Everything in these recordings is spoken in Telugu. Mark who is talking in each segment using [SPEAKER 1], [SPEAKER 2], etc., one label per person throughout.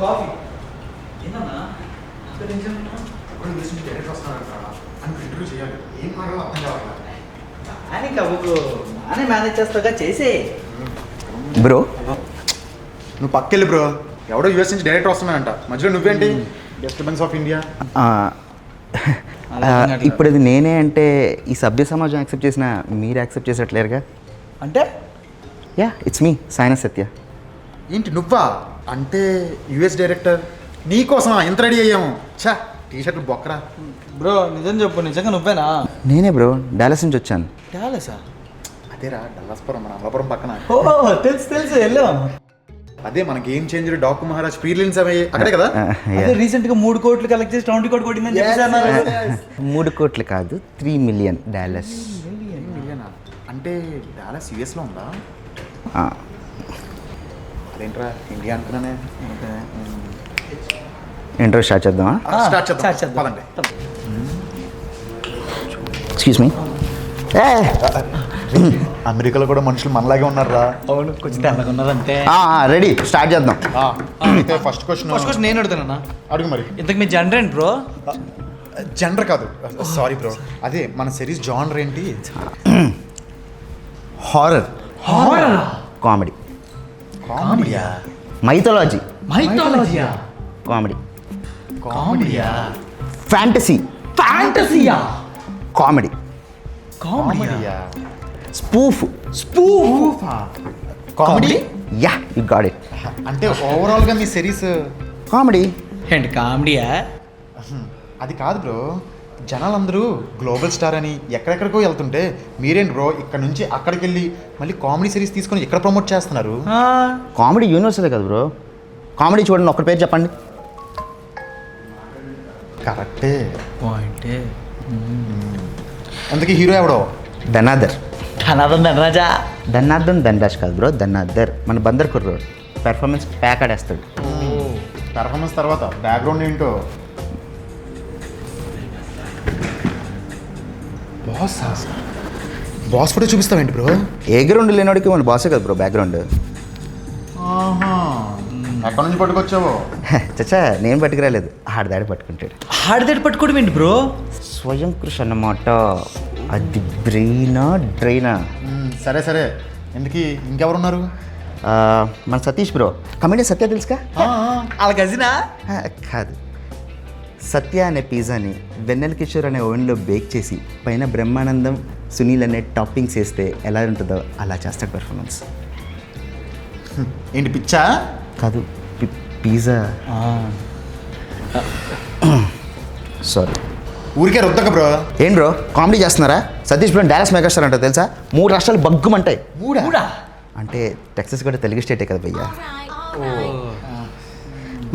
[SPEAKER 1] కాఫీ ఏంటన్నా అంత టెన్షన్ ఇప్పుడు చూసి డైరెక్ట్ వస్తున్నారంట అని ఇంటర్వ్యూ చేయాలి. ఏం మాట్లాడాలో అర్థం కావాలి.
[SPEAKER 2] అని కబుకు నానే మేనేజ్ చేస్తాగా చేసే
[SPEAKER 3] బ్రో.
[SPEAKER 1] నువ్వు పక్కెళ్ళి బ్రో. ఎవడో యూఎస్ నుంచి డైరెక్ట్ వస్తున్నానంట, మధ్యలో నువ్వేంటి డిస్టర్బెన్స్ ఆఫ్ ఇండియా.
[SPEAKER 3] ఇప్పుడు ఇది నేనే అంటే ఈ సభ్య సమాజం యాక్సెప్ట్ చేసిన మీరు యాక్సెప్ట్ చేసేట్లేరుగా.
[SPEAKER 2] అంటే
[SPEAKER 3] యా ఇట్స్ మీ సాయినా సత్య.
[SPEAKER 1] ఏంటి నువ్వా? అంటే యూఎస్ డైరెక్టర్ నీకోసం ఎంత రెడీ అయ్యాము. ఛా టీషర్ట్లు బొక్కరా.
[SPEAKER 2] బ్రో నిజం చెప్పు, నిజంగా నువ్వేనా?
[SPEAKER 3] నేనే బ్రో, డాలస్ నుంచి వచ్చాను.
[SPEAKER 2] డాలసా?
[SPEAKER 1] అదేరా డల్లాస్పురం, మన అమలాపురం పక్కన.
[SPEAKER 2] ఓ తెలుసు తెలుసు వెళ్ళాం.
[SPEAKER 1] అదే మన గేమ్ చేంజర్ డాకు మహారాజ్ ప్రీలిన్స్ అవి అక్కడే కదా.
[SPEAKER 2] అదే రీసెంట్ గా 3 కోట్లు కలెక్ట్ చేసి 20 కోట్లు కొట్టిందని చెప్పేసి
[SPEAKER 3] 3 కోట్లు కాదు, 3 మిలియన్ డాలర్స్.
[SPEAKER 1] అంటే డాలస్ యూఎస్లో ఉందా? అదేంట్రా ఇండియా అనుకున్నానే.
[SPEAKER 3] ఇంటర్వ్యూ స్టార్ట్ చేద్దామా?
[SPEAKER 1] స్టార్ట్ చేద్దాం పదండి.
[SPEAKER 3] Excuse me.
[SPEAKER 1] అమెరికాలో కూడా మనుషులు మనలాగే ఉన్నారా?
[SPEAKER 2] అవును, కొంచెం తెల్లగున్నారంటే.
[SPEAKER 3] రెడీ, స్టార్ట్ చేద్దాం.
[SPEAKER 1] అయితే ఫస్ట్ క్వశ్చన్
[SPEAKER 2] నేను అడుగుతానన్నా.
[SPEAKER 1] అడుగు మరి.
[SPEAKER 2] ఇంతకు మీ జనర్ ఏంటి బ్రో?
[SPEAKER 1] జనర్ కాదు, సారీ బ్రో. అదే మన సిరీస్ జానర్ ఏంటి?
[SPEAKER 3] హారర్, కామెడీ,
[SPEAKER 1] కామెడీయా?
[SPEAKER 3] మైథాలజీ,
[SPEAKER 2] మైథాలజీయా?
[SPEAKER 3] కామెడీ,
[SPEAKER 1] కామెడీయా?
[SPEAKER 3] ఫ్యాంటసీ,
[SPEAKER 2] ఫ్యాంటసీయా?
[SPEAKER 3] కామెడీ,
[SPEAKER 1] కామెడీయా?
[SPEAKER 3] Spoof,
[SPEAKER 1] comedy?
[SPEAKER 3] Yeah you got it.
[SPEAKER 1] అంటే ఓవరాల్ గా మీ సిరీస్
[SPEAKER 3] కామెడీ.
[SPEAKER 2] ఏంటి కామెడీయా?
[SPEAKER 1] అది కాదు బ్రో. జనాలందరూ గ్లోబల్ స్టార్ అని ఎక్కడెక్కడికో వెళ్తుంటే మీరేంటి బ్రో ఇక్కడ నుంచి అక్కడికి వెళ్ళి మళ్ళీ కామెడీ సిరీస్ తీసుకొని ఎక్కడ ప్రమోట్ చేస్తున్నారు?
[SPEAKER 3] కామెడీ యూనివర్సల్ కదా బ్రో. కామెడీ చూడండి, ఒక్కటి పేరు చెప్పండి.
[SPEAKER 1] కరెక్టే
[SPEAKER 2] పాయింటే.
[SPEAKER 1] అందుకే హీరో ఎవడో?
[SPEAKER 3] ధనాధర్.
[SPEAKER 2] ధనాదన్ ధనరాజా?
[SPEAKER 3] ధనార్దన్ ధనరాజ్ కాదు బ్రో, ధనాధర్. మన బందర్ కుర్రోడు, పెర్ఫార్మెన్స్ ప్యాక్ ఆడేస్తాడు.
[SPEAKER 1] పెర్ఫార్మెన్స్ తర్వాత బ్యాక్గ్రౌండ్ ఏంటో. బాస్ ఫోటో చూపిస్తావేంటి బ్రో?
[SPEAKER 3] ఏ గ్రౌండ్ లేనివాడికి మన బాసే కదా బ్రో బ్యాక్గ్రౌండ్.
[SPEAKER 1] ఎక్కడి నుంచి పట్టుకొచ్చావు?
[SPEAKER 3] చచ్చా నేను పట్టుకురాలేదు, ఆడదాడి పట్టుకుంటాడు.
[SPEAKER 2] హార్డ్ పట్టుకోవడం ఏంటి బ్రో?
[SPEAKER 3] స్వయం కృషి అన్నమాట. అది బ్రెయినా డ్రైనా?
[SPEAKER 1] సరే సరే, ఎందుకు ఇంకెవరున్నారు?
[SPEAKER 3] మన సతీష్ బ్రో, కమెడియన్ సత్య తెలుసుగా?
[SPEAKER 2] వాళ్ళ గజినా?
[SPEAKER 3] కాదు, సత్య అనే పిజ్జాని వెన్నెల కిషోర్ అనే ఓవెన్లో బేక్ చేసి పైన బ్రహ్మానందం సునీల్ అనే టాపింగ్స్ వేస్తే ఎలా ఉంటుందో అలా చేస్తాడు పెర్ఫార్మెన్స్.
[SPEAKER 1] ఏంటి పిచ్చా?
[SPEAKER 3] కాదు, పిజ్జా. సారీ.
[SPEAKER 1] ఊరికే రుద్దక బ్రో.
[SPEAKER 3] ఏం బ్రో కామెడీ చేస్తున్నారా? సతీష్ బ్రో డాలస్ మెగాస్టార్ అంటారు తెలుసా? 3 రాష్ట్రాలు బగ్గుమంటాయి.
[SPEAKER 2] కూడా
[SPEAKER 3] అంటే టెక్సస్ కూడా తెలుగు స్టేటే కదా భయ్యా.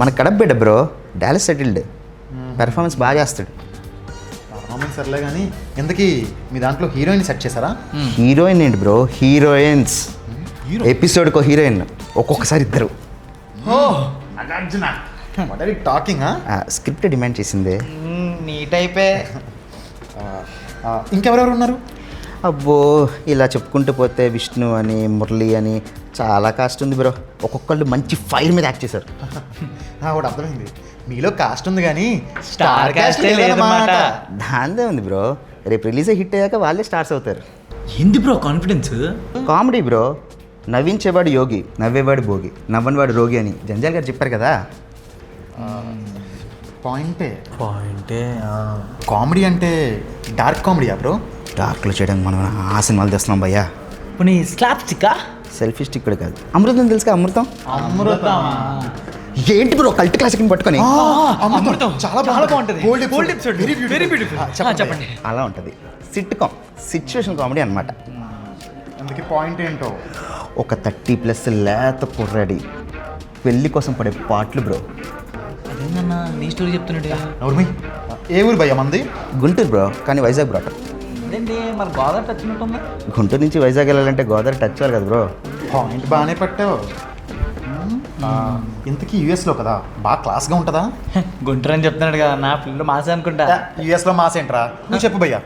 [SPEAKER 3] మన కడప బిడ్డ బ్రో, డాలస్ సెటిల్డ్, పెర్ఫార్మెన్స్ బాగా చేస్తాడు.
[SPEAKER 1] పర్ఫార్మెన్స్ సర్లే కానీ ఇంతకీ మీ దాంట్లో హీరోయిన్ సెట్ చేశారా?
[SPEAKER 3] హీరోయిన్ ఏంటి బ్రో, హీరోయిన్స్. ఎపిసోడ్కో హీరోయిన్, ఒక్కొక్కసారి ఇద్దరు.
[SPEAKER 1] టాకింగ్.
[SPEAKER 3] స్క్రిప్ట్ డిమాండ్ చేసిందే.
[SPEAKER 2] నీ టైపే.
[SPEAKER 1] ఇంకెవరెవరు ఉన్నారు?
[SPEAKER 3] అబ్బో ఇలా చెప్పుకుంటూ పోతే విష్ణు అని, మురళి అని చాలా కాస్ట్ ఉంది బ్రో. ఒక్కొక్కళ్ళు మంచి ఫైర్ మీద యాక్ట్ చేశారు.
[SPEAKER 1] ఒకటి అర్థమైంది, మీలో కాస్ట్ ఉంది కానీ
[SPEAKER 2] స్టార్ కాస్టే లేదన్నమాట.
[SPEAKER 3] దాందే ఉంది బ్రో, రేపు రిలీజ్ హిట్ అయ్యాక వాళ్ళే స్టార్స్ అవుతారు.
[SPEAKER 2] ఏంది బ్రో కాన్ఫిడెన్స్?
[SPEAKER 3] Comedy bro. నవ్వించేవాడు యోగి, నవ్వేవాడు భోగి, నవ్వనివాడు రోగి అని జంజాల్ గారు చెప్పారు కదా.
[SPEAKER 1] పాయింటే.
[SPEAKER 2] పాయింటే.
[SPEAKER 1] కామెడీ అంటే డార్క్ కామెడీయా బ్రో?
[SPEAKER 3] డార్క్లో చేయడానికి మనం ఆ సినిమాలు తెస్తున్నాం భయ్యా.
[SPEAKER 2] ఇప్పుడు స్లాప్ స్టిక్కా?
[SPEAKER 3] సెల్ఫీ స్టిక్ కూడా కాదు. అమృతం తెలుసుగా? అమృతం.
[SPEAKER 2] అమృతమా?
[SPEAKER 3] ఏంటి బ్రో కల్ట్ క్లాసిక్ని పట్టుకొని?
[SPEAKER 2] అమృతం చాలా బాగుంటుంది. Gold episode, very beautiful. చెప్పండి.
[SPEAKER 3] అలా ఉంటుంది. సిచ్యువేషన్ కామెడీ అనమాట.
[SPEAKER 1] అందుకే పాయింట్ ఏంటో?
[SPEAKER 3] ఒక 30+ లేత కుర్రాడి పెళ్ళి కోసం పడే పాటలు బ్రో.
[SPEAKER 2] అదేందన్నా నీ స్టోరీ చెప్తున్నట్టు?
[SPEAKER 1] నోర్మి. ఏ ఊరు భయ్యా మంది?
[SPEAKER 3] గుంటూరు బ్రో, కానీ వైజాగ్ బ్రో.
[SPEAKER 2] అదేంటి మరి గోదావరి టచ్ ఉన్నట్టుంది.
[SPEAKER 3] గుంటూరు నుంచి వైజాగ్ వెళ్ళాలంటే గోదావరి టచ్ అవ్వాలి కదా బ్రో.
[SPEAKER 1] పాయింట్ బాగానే పట్టావు. ఇంతకీ యూఎస్లో కదా, బాగా క్లాస్గా ఉంటుందా?
[SPEAKER 2] గుంటూరు అని చెప్తున్నాడు కదా, నా పిల్లలు మాసే అనుకుంటా.
[SPEAKER 1] యూఎస్లో మాస్ ఏంట్రా? నువ్వు చెప్పు భయ్యా.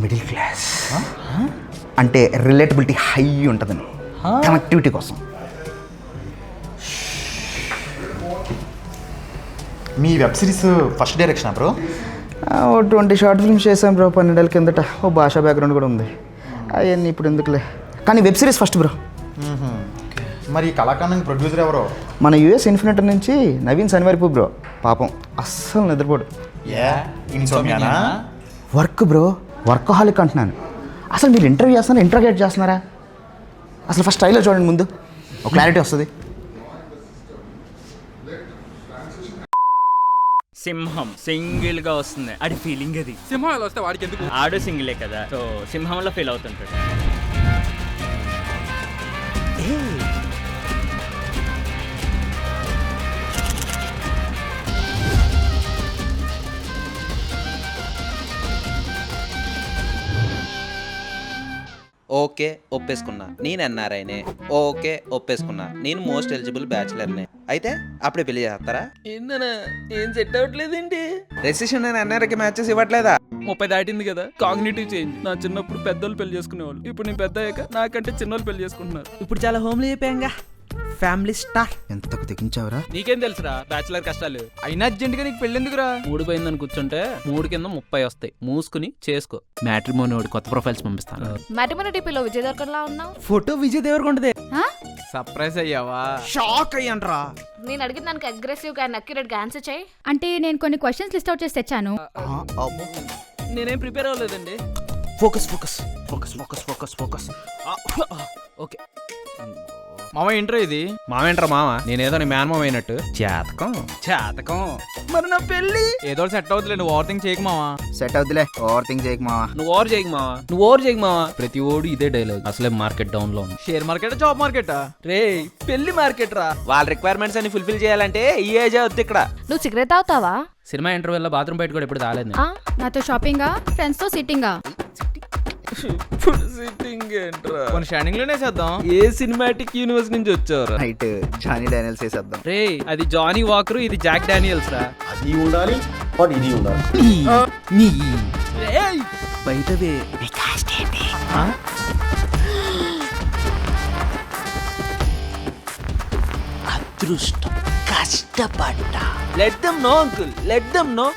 [SPEAKER 3] మిడిల్ క్లాస్ అంటే రిలేటబిలిటీ హై ఉంటుందని, కనెక్టివిటీ కోసం.
[SPEAKER 1] మీ web series first direction bro?
[SPEAKER 3] ఓ 20 షార్ట్ ఫిల్మ్స్ చేశాం బ్రో 12 ఏళ్ళ కిందట. ఓ భాషా బ్యాక్గ్రౌండ్ కూడా ఉంది. అవన్నీ ఇప్పుడు ఎందుకులే, కానీ వెబ్ సిరీస్ ఫస్ట్ బ్రో.
[SPEAKER 1] మరి కళాఖండం ప్రొడ్యూసర్ ఎవరో?
[SPEAKER 3] మన యూఎస్ ఇన్ఫినిటీ నుంచి నవీన్ శనివారిపు బ్రో. పాపం అస్సలు నిద్రపోడు.
[SPEAKER 1] ఇన్సోమియానా?
[SPEAKER 3] వర్క్ బ్రో, వర్కహాలిక్ అంటున్నాను. అసలు మీరు ఇంటర్వ్యూ చేస్తున్నారా, ఇంటర్గేట్ చేస్తున్నారా? అసలు ఫస్ట్ స్టైల్లో చూడండి, ముందు ఒక క్లారిటీ వస్తుంది.
[SPEAKER 4] సింహం సింగిల్ గా వస్తుంది, అది ఫీలింగ్. అది
[SPEAKER 2] సింహం ఎలా వస్తే వాడికి ఎందుకు?
[SPEAKER 4] ఆడు సింగిలే కదా, సో సింహంలో ఫీల్ అవుతుంటాడు.
[SPEAKER 5] ఓకే ఒప్పేసుకున్నా, నేను ఎన్ఆర్ఐనే. ఓకే ఒప్పేసుకున్నా, నేను మోస్ట్ ఎలిజిబుల్ బ్యాచులర్నే. అయితే అప్పుడే పెళ్లి చేస్తారా?
[SPEAKER 2] ఏందన్నా ఏం సెట్ అవ్వట్లేదేంటి?
[SPEAKER 5] రెసిషన్ నేను ఎన్ఆర్ఐకి మ్యాచెస్ ఇవ్వట్లేదా?
[SPEAKER 2] 30 దాటింది కదా, కాగ్నిటివ్ చేంజ్. నా చిన్నప్పుడు పెద్దోళ్ళు పెళ్లి చేసుకునేవాళ్ళు, ఇప్పుడు నేను పెద్ద అయ్యాక నాకంటే చిన్నోళ్ళు పెళ్లి చేసుకుంటున్నారు.
[SPEAKER 5] ఇప్పుడు చాలా హోమ్లీ అయిపోయాంగా, ఫ్యామిలీ స్టార్.
[SPEAKER 3] ఎంతకు తెగించావురా?
[SPEAKER 2] నీకేం తెలుసురా బ్యాచులర్ కష్టాలు? అయినా అర్జెంట్ గా నీకు పెళ్లి ఎందుకురా? 3 పోయిందని కూర్చుంటే 3 కింద 30 వస్తాయి. మూసుకుని చేసుకో. మ్యాట్రిమోని వాడి కొత్త ప్రొఫైల్స్ పంపిస్తాను.
[SPEAKER 6] మ్యాట్రిమోని డిపిలో విజయ్ దేవరకొండలా ఉన్నావు.
[SPEAKER 2] ఫోటో విజయ్ దేవరకొండదే.
[SPEAKER 6] ఆ?
[SPEAKER 2] సర్ప్రైజ్ అయ్యావా?
[SPEAKER 5] షాక్ అయ్యంట్రా.
[SPEAKER 6] నేను అడిగిన దానికి అగ్రెసివ్ గా అండ్ అక్యురేట్ గా ఆన్సర్ చేయి.
[SPEAKER 7] అంటే నేను కొన్ని క్వశ్చన్స్ లిస్ట్ అవుట్ చేసి తెచ్చాను.
[SPEAKER 2] నేనేం ప్రిపేర్ అవ్వలేదండి.
[SPEAKER 5] Focus focus focus focus focus focus.
[SPEAKER 2] Okay మామ ఇంట్రో ఇది.
[SPEAKER 5] మామేంట్రా మామ, నేనేదో నీ మ్యాన్ మామ అయినట్టు.
[SPEAKER 2] చేతకం. మరి నా పెళ్లి ఏదో సెట్ అవుతులే, నువ్వు ఓవర్ థింక్ చేయకు మావా.
[SPEAKER 3] సెట్ అవుతులే, ఓవర్ థింక్ చేయకు మావా.
[SPEAKER 2] నువ్వు ఓవర్ చేయకు మావా. ప్రతి ఓడు ఇదే డైలాగ్. అసలే మార్కెట్ డౌన్ లో ఉంది. షేర్ మార్కెట్, జాబ్ మార్కెటా? రే పెళ్లి మార్కెట్ రా.
[SPEAKER 5] వాళ్ళ రిక్వైర్మెంట్స్ అన్ని ఫుల్ఫిల్ చేయాలంటే ఈ ఏజ్ అవుద్ది ఇక్కడ.
[SPEAKER 6] నువ్వు సిగరెట్ తాగుతావా?
[SPEAKER 2] సినిమా ఇంటర్వ్యూలో బాత్రూమ్ బయట కూడా ఇప్పుడు తాలేదు.
[SPEAKER 7] నాతో షాపింగా, ఫ్రెండ్స్ తో సిట్టింగా.
[SPEAKER 2] సిట్టింగ్ ఏంట్రా? కొన్ని స్టాండింగ్ లోనే చేద్దాం. ఏ సినిమాటిక్ యూనివర్స్ నుంచి వచ్చావురా?
[SPEAKER 3] నైట్ జానీ డానియల్స్ వేసేద్దాం.
[SPEAKER 2] రే అది జానీ వాకర్, ఇది జాక్ డానియల్స్ రా.
[SPEAKER 8] అది ఉండాలి, ఇది ఉండాలి.
[SPEAKER 5] బయటవే అదృష్టం కష్టపడ్డా.
[SPEAKER 2] Let them know uncle, let them know.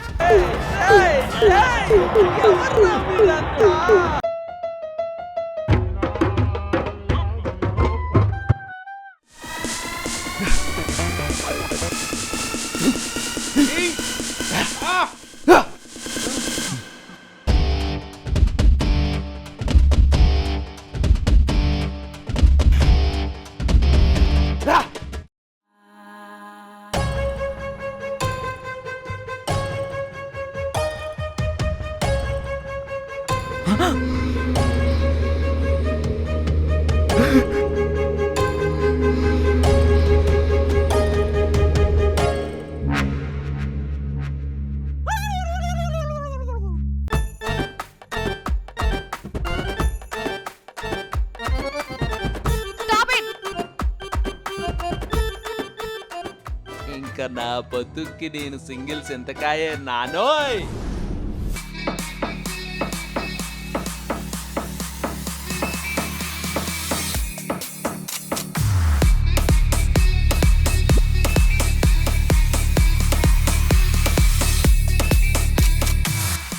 [SPEAKER 5] ఇంకా నా బతుక్కి నేను సింగిల్స్ ఎంతకాయే నానోయ్.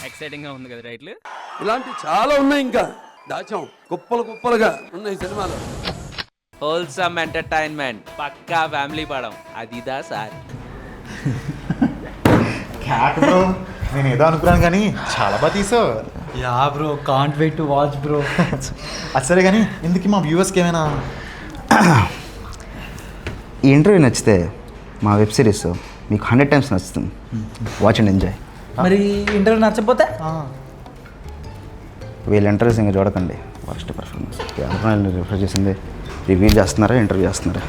[SPEAKER 2] ఎక్సైటింగ్ గా ఉంది కదా రైట్లు?
[SPEAKER 9] ఇలాంటి చాలా ఉన్నాయి, ఇంకా దాచాం కుప్పలు కుప్పలుగా ఉన్నాయి సినిమాలు.
[SPEAKER 5] హోల్సమ్ ఎంటర్టైన్మెంట్, పక్కా ఫ్యామిలీ పడం. అదిదా సార్.
[SPEAKER 1] బ్రో నేను ఏదో అనుకున్నాను కానీ చాలా బాగా తీసావు.
[SPEAKER 2] Yeah bro, can't wait to watch bro.
[SPEAKER 1] అది సరే కానీ ఇందుకు మా వ్యూవర్స్కి ఏమైనా
[SPEAKER 3] ఈ ఇంటర్వ్యూ నచ్చితే మా వెబ్ సిరీస్ మీకు 100 times నచ్చుతుంది. Watch and enjoy.
[SPEAKER 2] మరి ఇంటర్వ్యూ నచ్చకపోతే
[SPEAKER 3] వీళ్ళ ఇంటర్వ్యూస్ ఇంకా చూడకండి. ఫస్ట్ పర్ఫార్మెన్స్ రిఫర్ చేసింది రివ్యూ చేస్తున్నారా, ఇంటర్వ్యూ చేస్తున్నారా?